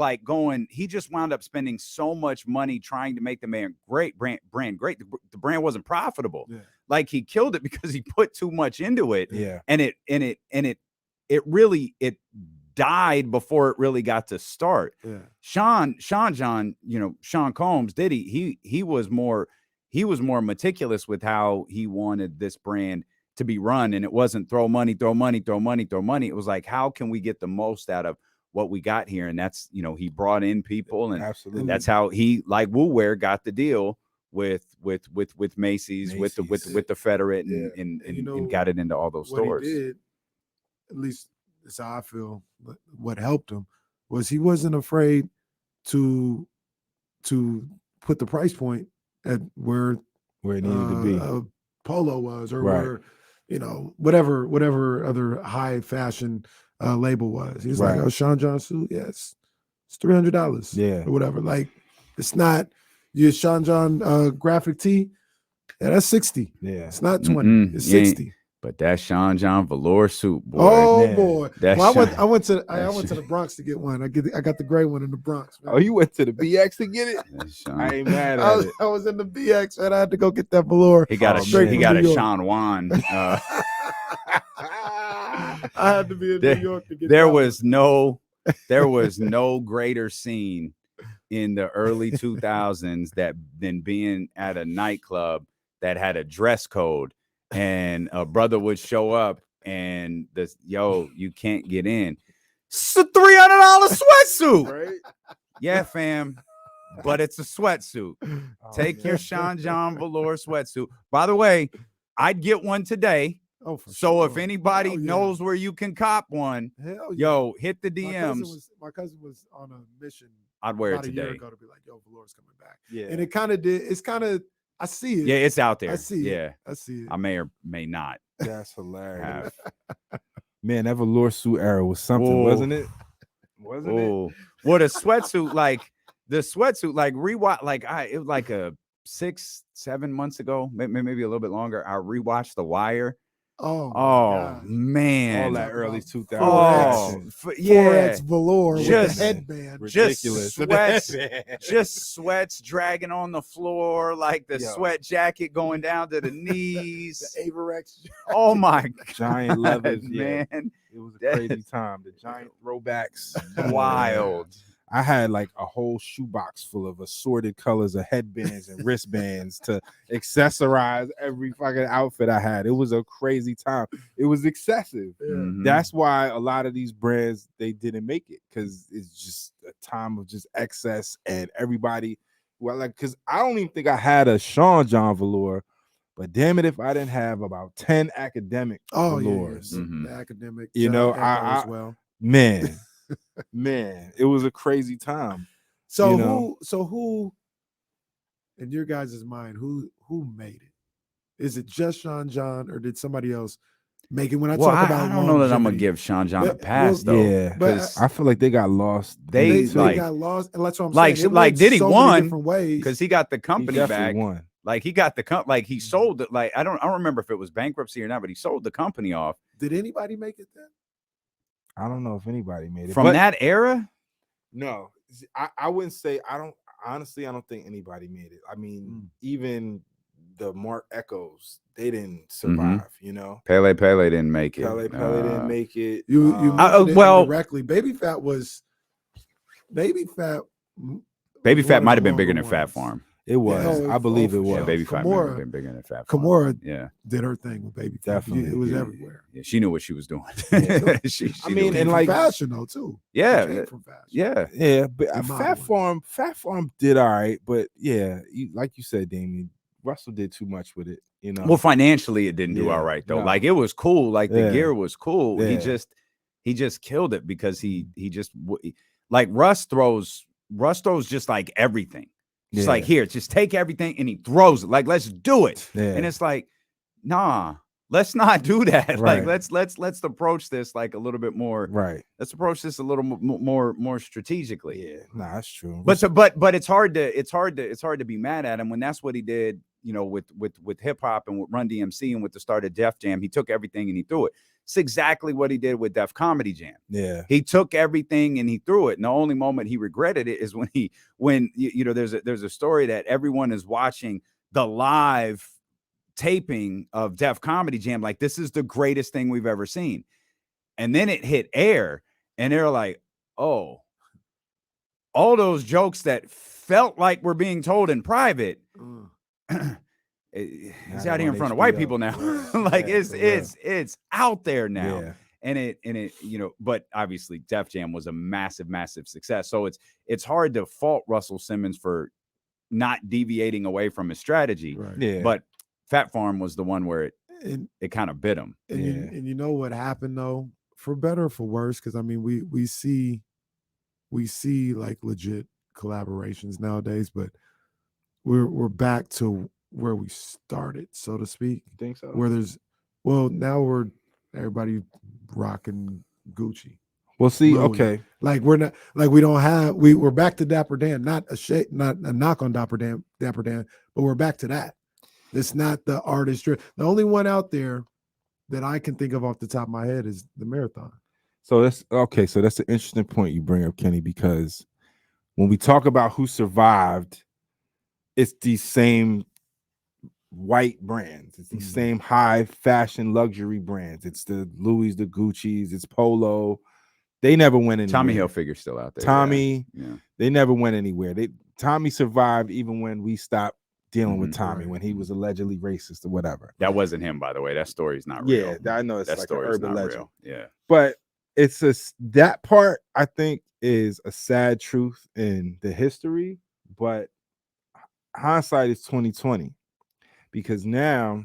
he just wound up spending so much money trying to make the brand great. The brand wasn't profitable. Yeah. Like he killed it because he put too much into it. Yeah. And it really died before it really got to start. Yeah. Sean John, you know, Sean Combs, he was more meticulous with how he wanted this brand to be run, and it wasn't throw money. It was like, how can we get the most out of what we got here? And that's, you know, he brought in people, and absolutely, that's how he, like Wu Wear, got the deal with Macy's, with the Federate, and got it into all those stores. He did, at least that's how I feel. What helped him was he wasn't afraid to put the price point at where it needed to be. Polo was, or where, you know, whatever other high fashion label was. He's like, oh, Sean John suit, it's $300, or whatever. Like, it's not your Sean John graphic tee. Yeah, that's $60. Yeah, it's not $20. It's $60. But that Sean John velour suit, boy. Oh man. boy! That Well, shit- I went to shit. the Bronx to get one. I got the gray one in the Bronx. Man. Oh, you went to the BX to get it? that Sean- I ain't mad at it. I was in the BX and I had to go get that velour. he got Oh, a man. he from got New a York. Sean Juan. I had to be in There- New York to get. there that was no greater scene in the early 2000s than being at a nightclub that had a dress code, and a brother would show up and you can't get in. It's a $300 sweatsuit. Right? Yeah, fam, but it's a sweatsuit. Oh, Take man. your Sean John velour sweatsuit. By the way, I'd get one today. Oh, for So sure. if anybody Hell yeah. knows where you can cop one, Hell yeah. yo, hit the My DMs. cousin was on a mission I'd wear it about a year today. ago to be like, yo, velour's coming back. Yeah. And it kind of did. It's kind of, I see it. Yeah, it's out there. I see it. Yeah, I see it. I may or may not That's hilarious. have. Man, that velour suit era was something, Whoa. wasn't it? Wasn't it? Oh, what a sweatsuit! Like the sweatsuit, like rewatch. Like it was like a 6-7 months ago, maybe a little bit longer. I rewatched The Wire. Oh, my Oh God. man, All that early 2000s. Oh, action. yeah, 4X velour with Just- the headband. Ridiculous. sweats. just sweats dragging on the floor, like the Yo. sweat jacket going down to the knees. The Averex. Oh my Giant God, leathers, yeah. man, It was a That- crazy time. The giant throwbacks. wild. I had like a whole shoebox full of assorted colors of headbands and wristbands to accessorize every fucking outfit I had. It was a crazy time. It was excessive. Mhm. That's why a lot of these brands they didn't make it, because it's just a time of just excess and everybody. Well, like, because I don't even think I had a Sean John velour, but damn it if I didn't have about 10 academic Oh, velours. yeah. Mhm. The academic. You shout know, out Echo I- as well. Man, man, it was a crazy time. So you know. who in your guys' mind, who made it? Is it just Sean John or did somebody else make it? When I Well, talk about I don't know that I'm gonna longevity, give Sean John a But- pass well, though. Yeah, but because I feel like they got lost. They, they like- got lost, and that's what I'm like- saying. It like went Diddy so many won, different ways. because he got the He company definitely back. won. Like he got the like he sold it. Like I don't remember if it was bankruptcy or not, but he sold the company off Did anybody make it then? I don't know if anybody made it from but that era. No, I wouldn't say. I don't think anybody made it. I mean, even the Mark Echoes, they didn't survive. You know, Pele didn't make it. Pele didn't make it. You mentioned it well- indirectly. Baby Fat Baby was Fat one might of have the been bigger longer than Fat ones. Farm. It was. oh, I believe oh, it for was. Yeah, Baby Fat might Kimora- have been bigger than Fat Farm. Kimora Yeah, did her thing with Baby Fat. Definitely. It was Yeah, everywhere. yeah, she knew what she was doing. Yeah. she I knew mean, what and she like- From fashion though too. It yeah, came from fashion. yeah. Yeah, but In my Fat one. Farm did all right. But yeah, like you said, Damien, Russell did too much with it. You know. Well, financially, it didn't do Yeah, all right though. no. Like it was cool. Like the Yeah. gear was cool. Yeah. He just killed it because he just like Russ throws just like everything. Just like Yeah. here, just take everything and he throws it. Like let's do it. Yeah. And it's like, nah, let's not do that. Right. Like let's approach this like a little bit more. right. Let's approach this a little more strategically. Yeah. Nah, that's true. But it's hard to be mad at him when that's what he did, you know, with hip hop and with Run DMC and with the start of Def Jam. He took everything and he threw it. It's exactly what he did with Def Comedy Jam. yeah. He took everything and he threw it. And the only moment he regretted it is when you know there's a story that everyone is watching the live taping of Def Comedy Jam, like this is the greatest thing we've ever seen. And then it hit air and they're like, oh, all those jokes that felt like were being told in private. He's they're out here in on front of white HBO. people now. Yeah, Like yeah, for real. it's out there now. Yeah. And it, you know, but obviously Def Jam was a massive success. So it's hard to fault Russell Simmons for not deviating away from his strategy. Right. Yeah. But Fat Farm was the one where And it kind of bit him. and, Yeah. you know what happened though, for better or for worse, because I mean we see like legit collaborations nowadays, but we're back to where we started, so to speak. You think so? Where now everybody rocking Gucci. We'll see. Really. Okay. Like we're back to Dapper Dan, not a knock on Dapper Dan, but we're back to that. It's not the artist. The only one out there that I can think of off the top of my head is the marathon. So that's okay. So that's an interesting point you bring up, Kenny, because when we talk about who survived, it's these same white brands. It's these same high fashion luxury brands. It's the Louis, the Gucci's, it's Polo. They never went anywhere. Tommy Hilfiger's still out there. Tommy, yeah. They never went anywhere. Tommy survived even when we stopped dealing with Tommy, when he was allegedly racist or whatever. That wasn't him, by the way. That story's not real. Yeah, I know it's that like an urban legend. Real. Yeah. But it's that part, I think, is a sad truth in the history, but hindsight is 2020. Because now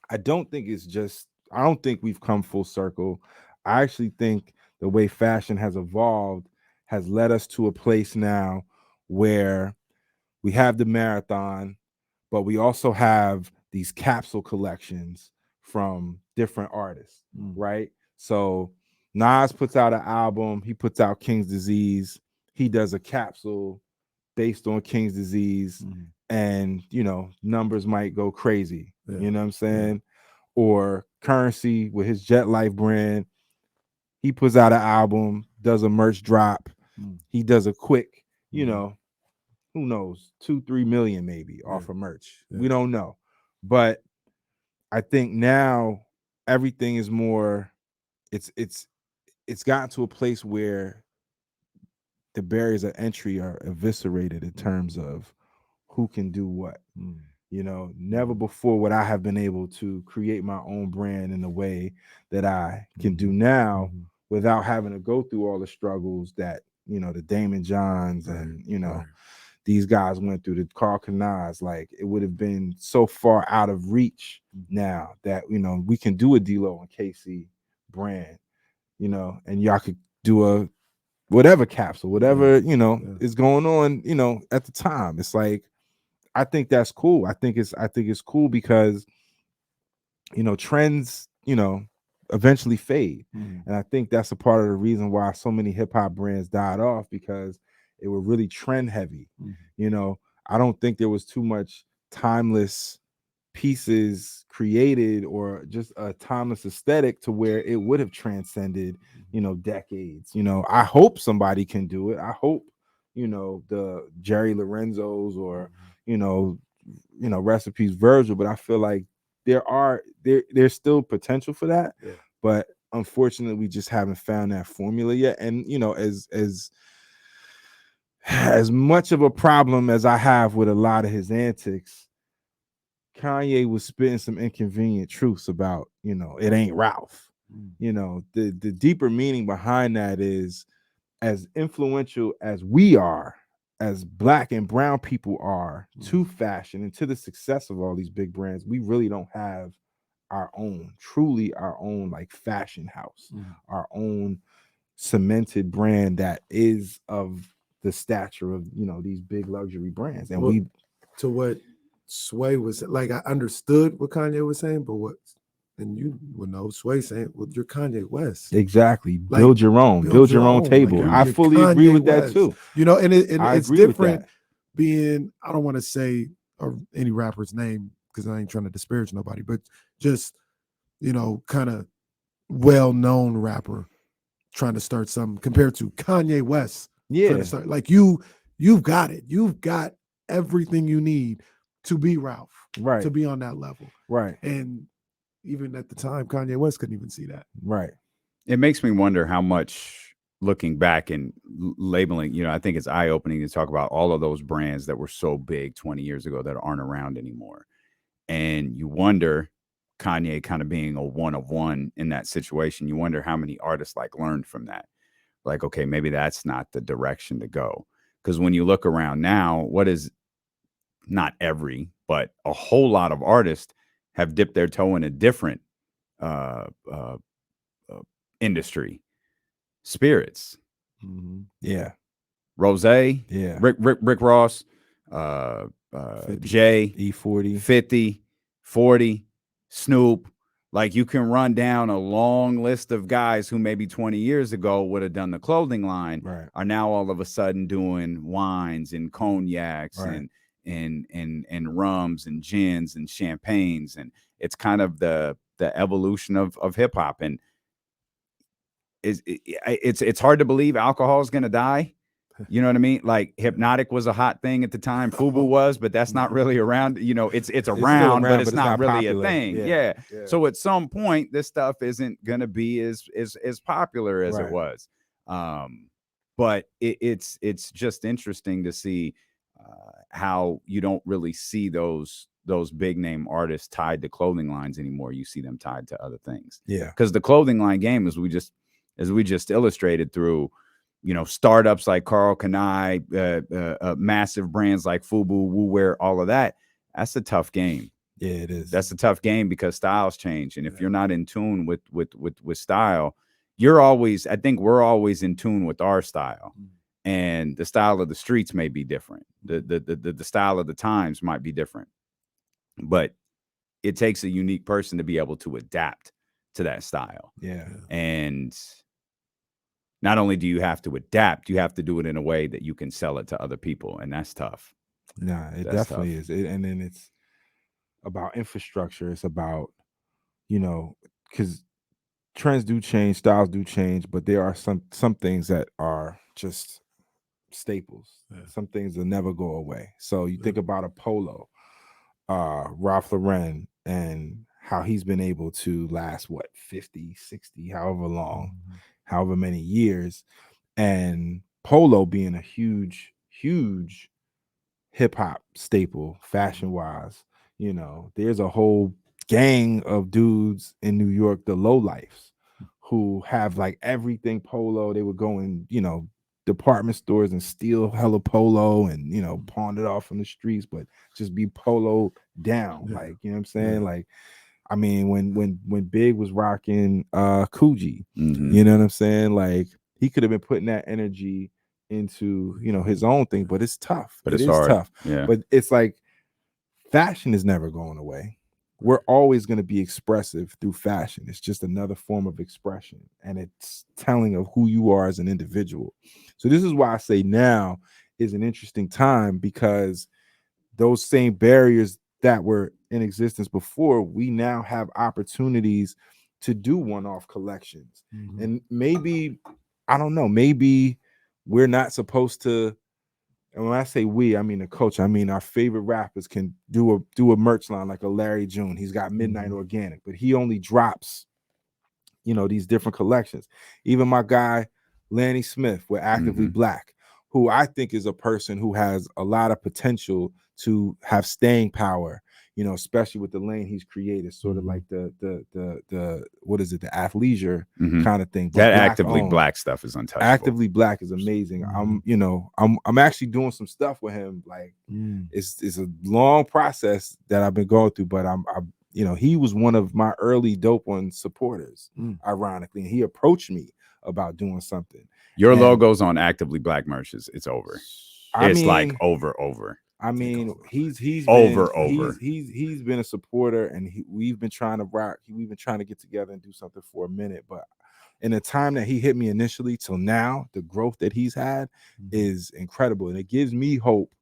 I don't think we've come full circle. I actually think the way fashion has evolved has led us to a place now where we have the marathon, but we also have these capsule collections from different artists, right? So Nas puts out an album, he puts out King's Disease, he does a capsule based on King's Disease, and numbers might go crazy. You know what I'm saying? Or Currency with his Jet Life brand, he puts out an album, does a merch drop, he does a quick, who knows, 2-3 million maybe off of merch. We don't know. But I think now everything is more, it's gotten to a place where the barriers of entry are eviscerated in terms of who can do what. Never before would I have been able to create my own brand in the way that I can do now without having to go through all the struggles that, the Damon Johns and, these guys went through, the Karl Kanis. Like, it would have been so far out of reach now that, we can do a D-Lo and KC brand, and y'all could do a whatever capsule, whatever, is going on, at the time. It's like, I think that's cool. I think it's cool because, trends, eventually fade. And I think that's a part of the reason why so many hip hop brands died off, because they were really trend heavy. I don't think there was too much timeless pieces created or just a timeless aesthetic to where it would have transcended, decades. I hope somebody can do it. I hope, the Jerry Lorenzos or, recipes Virgil, but I feel like there's still potential for that. But unfortunately, we just haven't found that formula yet. And, as much of a problem as I have with a lot of his antics, Kanye was spitting some inconvenient truths about, it ain't Ralph. The deeper meaning behind that is, as influential as we are, as Black and brown people are to fashion and to the success of all these big brands, we really don't have truly our own like fashion house, our own cemented brand that is of the stature of, these big luxury brands. And to what Sway was like, I understood what Kanye was saying, but and you would know Sway saying, well, you're Kanye West. Exactly. Like, build your own table. Like, I fully agree with that too. And it's different being, I don't want to say any rapper's name because I ain't trying to disparage nobody, but just, kind of well-known rapper trying to start something compared to Kanye West. Trying to start, like, you've got it. You've got everything you need to be Ralph, right? To be on that level, right? And even at the time, Kanye West couldn't even see that, right? It makes me wonder how much, looking back and labeling, I think it's eye-opening to talk about all of those brands that were so big 20 years ago that aren't around anymore. And you wonder, Kanye kind of being a one of one in that situation, you wonder how many artists like learned from that. Like, okay, maybe that's not the direction to go. Because when you look around now, what is, not every, but a whole lot of artists have dipped their toe in a different industry. Spirits. Yeah. Rose. Yeah. Rick Ross. 50, Jay. E40. 50, 40, Snoop. Like, you can run down a long list of guys who maybe 20 years ago would have done the clothing line, right, are now all of a sudden doing wines and cognacs, right, and rums and gins and champagnes. And it's kind of the the evolution of hip hop. And it's hard to believe alcohol is going to die. You know what I mean? Like Hypnotic was a hot thing at the time. FUBU was, but that's not really around. You know, it's around, but it's not really popular. a thing. Yeah. So at some point, this stuff isn't gonna be as popular as it was. But it's just interesting to see how you don't really see those big name artists tied to clothing lines anymore. You see them tied to other things. Yeah, because the clothing line game, as we just illustrated through, startups like Karl Kani, massive brands like FUBU, Wu Wear, all of that. That's a tough game. Yeah, it is. That's a tough game because styles change, and if you're not in tune with style, I think we're always in tune with our style, and the style of the streets may be different. The style of the times might be different, but it takes a unique person to be able to adapt to that style. Yeah, and not only do you have to adapt, you have to do it in a way that you can sell it to other people. And that's tough. Nah, it definitely is. And then it's about infrastructure. It's about, because trends do change, styles do change, but there are some things that are just staples. Some things will never go away. So you think about a polo, Ralph Lauren, and how he's been able to last 50, 60, however long, however many years, and polo being a huge hip-hop staple fashion wise. There's a whole gang of dudes in New York, the lowlifes, who have like everything polo. They would go in department stores and steal hella polo and pawn it off from the streets, but just be polo down. Like, you know what I'm saying? Like, I mean, when Big was rocking Coogee, you know what I'm saying? Like, he could have been putting that energy into his own thing, but it's tough. But it's hard. Tough. Yeah. But it's like fashion is never going away. We're always going to be expressive through fashion. It's just another form of expression, and it's telling of who you are as an individual. So this is why I say now is an interesting time, because those same barriers that were in existence before, we now have opportunities to do one-off collections. And maybe, I don't know, maybe we're not supposed to, and when I say we, I mean the coach. I mean our favorite rappers can do a merch line like a Larry June. He's got Midnight Organic, but he only drops, these different collections. Even my guy Lanny Smith with Actively Black, who I think is a person who has a lot of potential to have staying power, especially with the lane he's created, sort of like the what is it, the athleisure kind of thing. But that Actively Black stuff is untouchable. Actively Black is amazing. I'm actually doing some stuff with him. Like, it's a long process that I've been going through, but he was one of my early Dope One supporters, ironically, and he approached me about doing something. Your logo's on Actively Black merch. It's over. It's like over. I mean, he's been a supporter, and we've been trying to rock. We've been trying to get together and do something for a minute. But in the time that he hit me initially till now, the growth that he's had is incredible, and it gives me hope,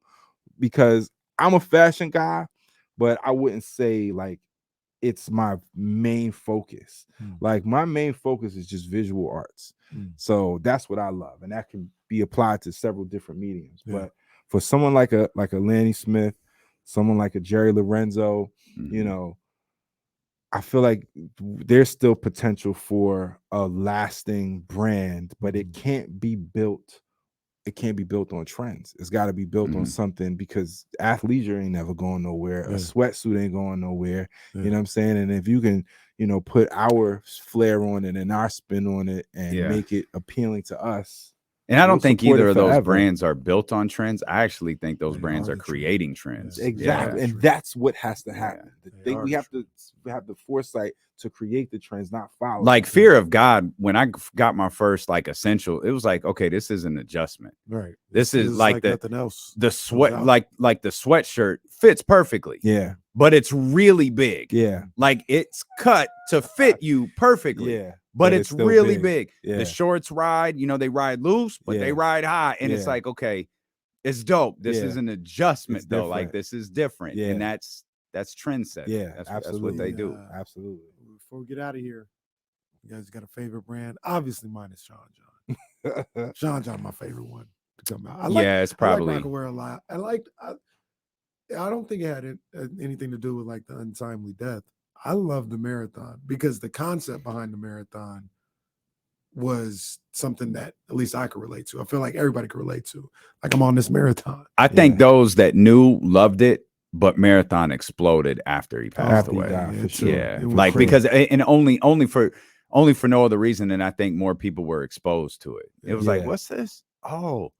because I'm a fashion guy, but I wouldn't say like it's my main focus. Like, my main focus is just visual arts. So that's what I love, and that can be applied to several different mediums. But for someone like a Lanny Smith, someone like a Jerry Lorenzo, I feel like there's still potential for a lasting brand, but it can't be built. It can't be built on trends. It's got to be built on something, because athleisure ain't never going nowhere. A sweatsuit ain't going nowhere. You know what I'm saying? And if you can, put our flair on it and our spin on it and make it appealing to us. And I don't think either of those brands are built on trends. I actually think those brands are creating trends. Exactly. And that's what has to happen. We have to have the foresight to create the trends, not follow. Like Fear of God, when I got my first like essential, it was like, okay, this is an adjustment. Right. This is like nothing else. The sweat, like the sweatshirt fits perfectly. Yeah. But it's really big. Yeah. Like, it's cut to fit you perfectly. Yeah. But it's really big. Yeah. The shorts ride, they ride loose, but they ride high. And it's like, okay, it's dope. This is an adjustment, though. Like, this is different. And that's trend setting. Yeah, that's what they do. Absolutely. before we get out of here, you guys got a favorite brand? Obviously, mine is Sean John. Sean John, my favorite one to come out. It's probably. I like Rockaware a lot. I don't think it had anything to do with like the untimely death. I love the marathon because the concept behind the marathon was something that at least I could relate to. I feel like everybody could relate to. Like, I'm on this marathon. I think those that knew loved it, but marathon exploded after he passed away. For sure. Yeah, like because and only for no other reason than I think more people were exposed to it. It was like, what's this? Oh,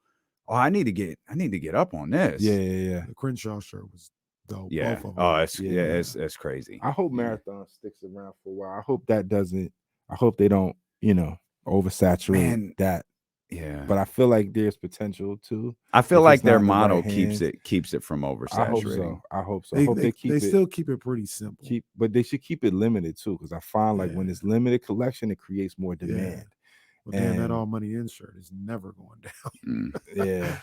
I need to get up on this. Yeah. The Crenshaw shirt was dope. Yeah. Both of them. It's crazy. I hope marathon sticks around for a while. I hope that doesn't. I hope they don't, oversaturate that. Yeah. But I feel like there's potential too. I feel like their motto keeps it from oversaturating. I hope so. I hope they keep it. They still keep it pretty simple. But they should keep it limited too, because I find like when it's limited collection, it creates more demand. Well, damn, that All Money In shirt is never going down. Yeah.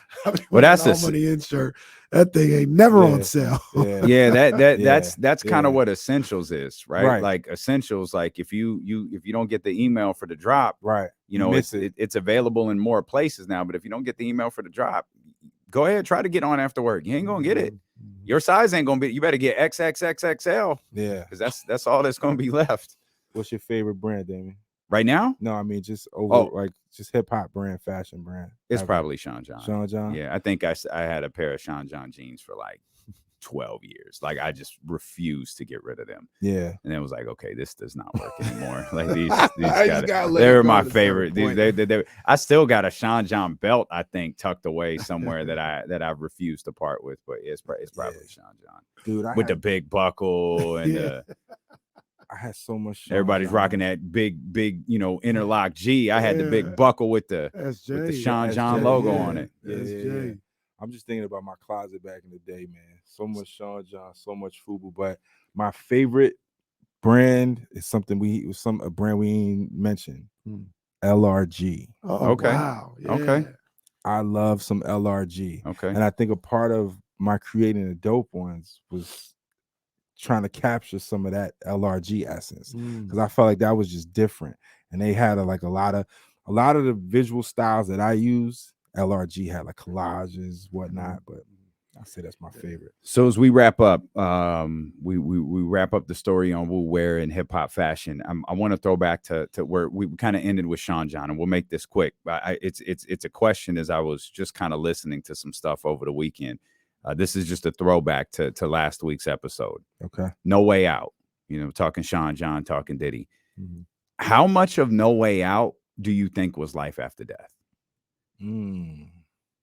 Well, that's All Money In shirt. That thing ain't never on sale. That's kind of what Essentials is, right? Like Essentials, like if you don't get the email for the drop, right? It's available in more places now. But if you don't get the email for the drop, go ahead, try to get on after work. You ain't gonna get it. Your size ain't gonna be. You better get XXXXL. Yeah, because that's all that's gonna be left. What's your favorite brand, Damien? Right now? No, I mean just like just hip hop brand, fashion brand. It's probably Sean John. Sean John? Yeah, I think I had a pair of Sean John jeans for like 12 years. Like I just refused to get rid of them. Yeah. And it was like, okay, this does not work anymore. Like these they're my favorite. I still got a Sean John belt, I think, tucked away somewhere that I refused to part with, but it's probably Sean John. Dude, with the big buckle and I had so much. Everybody's rocking that big, interlock G. I had the big buckle with the Sean John logo on it. Yeah. I'm just thinking about my closet back in the day, man. So much Sean John, so much FUBU. But my favorite brand is a brand we ain't mentioned. LRG. Oh, okay. Wow. Yeah. Okay. I love some LRG. Okay. And I think a part of my creating the dope ones was trying to capture some of that LRG essence, because I felt like that was just different, and they had a lot of the visual styles that I use. LRG had like collages, whatnot, but I say that's my favorite. So as we wrap up, we wrap up the story on Wu wear and hip hop fashion. I want to throw back to where we kind of ended with Sean John, and we'll make this quick. But it's a question as I was just kind of listening to some stuff over the weekend. This is just a throwback to last week's episode. Okay. No Way Out, talking Sean John, talking Diddy. How much of No Way Out do you think was life after death?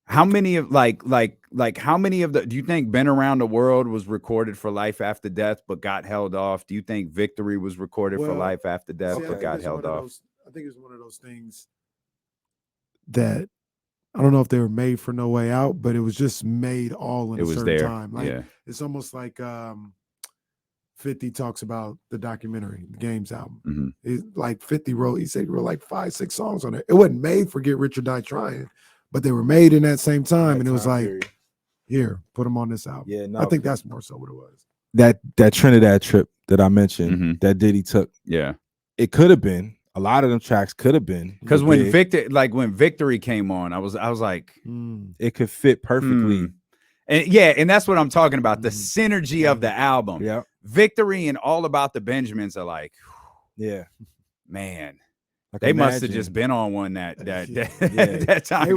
How many of how many of do you think Been Around the World was recorded for life after death but got held off? Do you think Victory was recorded for life after death but got held off? I think it's one of those things that I don't know if they were made for No Way Out, but it was just made all in a certain time. Like, it's almost like 50 talks about the documentary, the Games album. It's like 50 wrote, he said he wrote like 5-6 songs on it. It wasn't made for Get Rich or Die Trying, but they were made in that same time. And it was like, here, put them on this album. Yeah, no, I think that's more so what it was. That Trinidad trip that I mentioned, that Diddy took. Yeah. It could have been. A lot of them tracks could have been, because when Victory came on, I was like, it could fit perfectly, and that's what I'm talking about, the synergy of the album. Yeah, Victory and All About the Benjamins are like, man, they must have just been on one that time,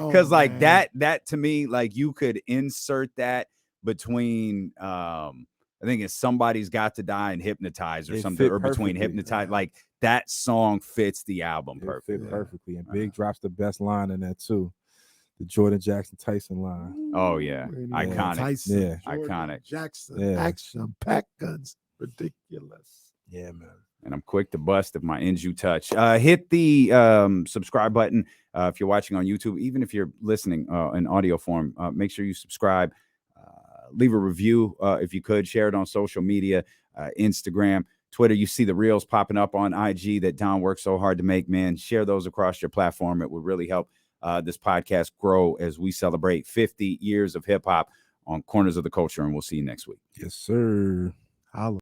because like that to me, like you could insert that between I think it's Somebody's Got to Die and Hypnotize or something, or between Hypnotize. Like that song fits the album perfectly. And Big drops the best line in that too. The Jordan Jackson Tyson line. Oh yeah. Iconic. Tyson, iconic. Jackson, action, pack guns, ridiculous. Yeah, man. And I'm quick to bust if my ends you touch. Hit the subscribe button if you're watching on YouTube. Even if you're listening in audio form, make sure you subscribe. Leave a review if you could. Share it on social media, Instagram, Twitter. You see the reels popping up on IG that Don works so hard to make, man. Share those across your platform. It would really help this podcast grow as we celebrate 50 years of hip hop on Corners of the Culture. And we'll see you next week. Yes, sir. Holla.